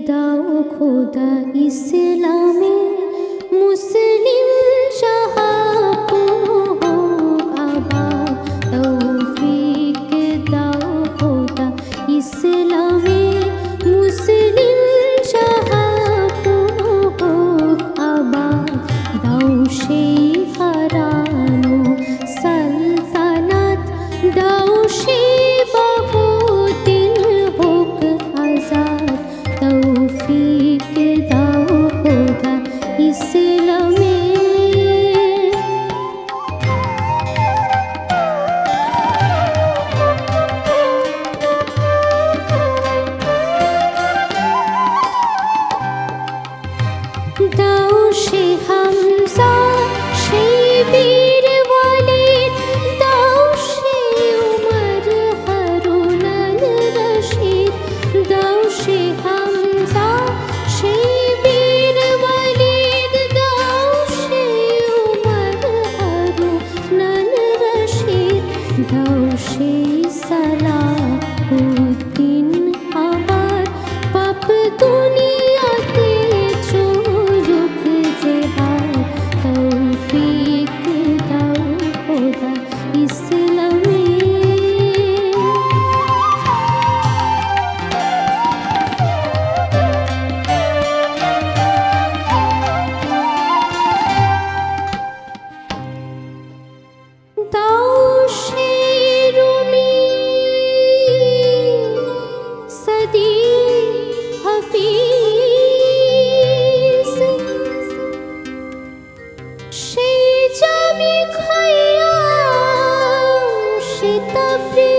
দাও খোদা ইসলামে মুসলিম শাহ আবাদ তৌফিক দাও খোদা ইসলামে মুসলিম শাহ আবাদ দাও সেই হারানো সালতানাত দাও সেই বাহুদিন হোক আজাদ তৌফিক দাও খোদা ইসলামে দাও সে হামজা সেই বীর ওয়ালিদ দাও সে উমর হারুন আল রশিদ দাও সে হামজা সেই বীর ওয়ালিদ দাও সে উমর হারুন আল রশিদ দাও সে সালাহুদ্দিন আবার পাপ দুনিয়াতে চলুক জেহাদ তৌফিক দাও খোদা ইসলামে দাও সেই রুমি সদি হাফিজ সেই জামি খাইয়াম সে তাবরিজ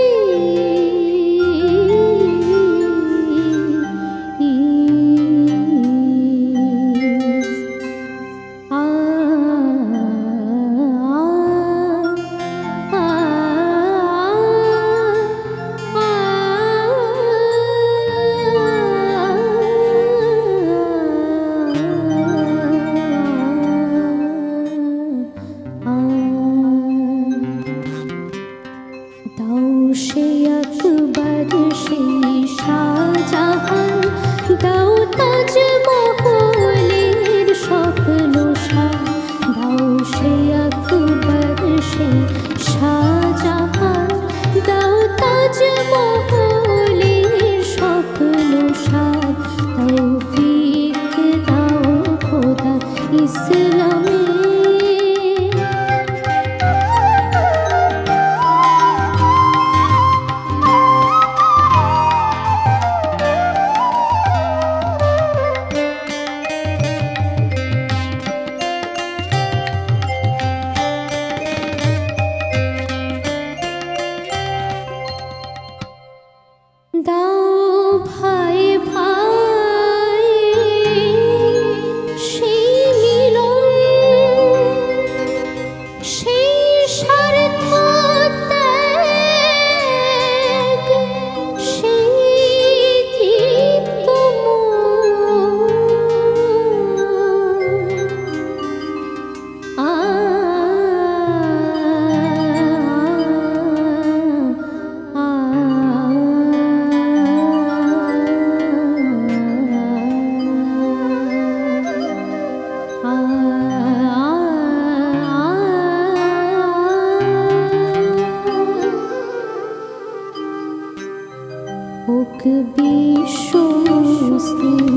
দাও সে আকবর সেই শাহজাহান দাও তাজমহলের স্বপ্ন সার দাও সে আকবর সেই শাহজাহান দাও তাজমহলের স্বপ্ন সার তৌফিক দাও খোদা ইসলামে দাও ভাই ভাই সেই মিলন সেই স্বার্থ ত্যাগ সেই তৃপ্ত হোক বিশ্ব মুসলিম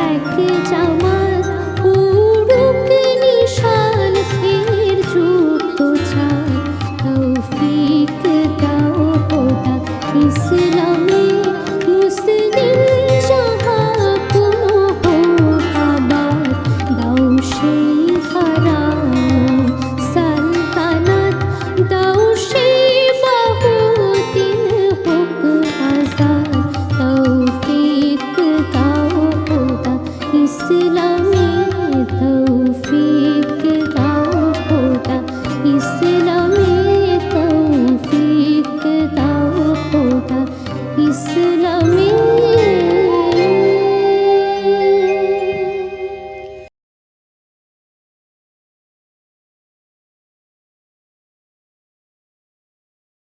এক জামাত উড়ুক নিশান ফের যুক্ত চাঁদ তৌফিক দাও খোদা ইসলামে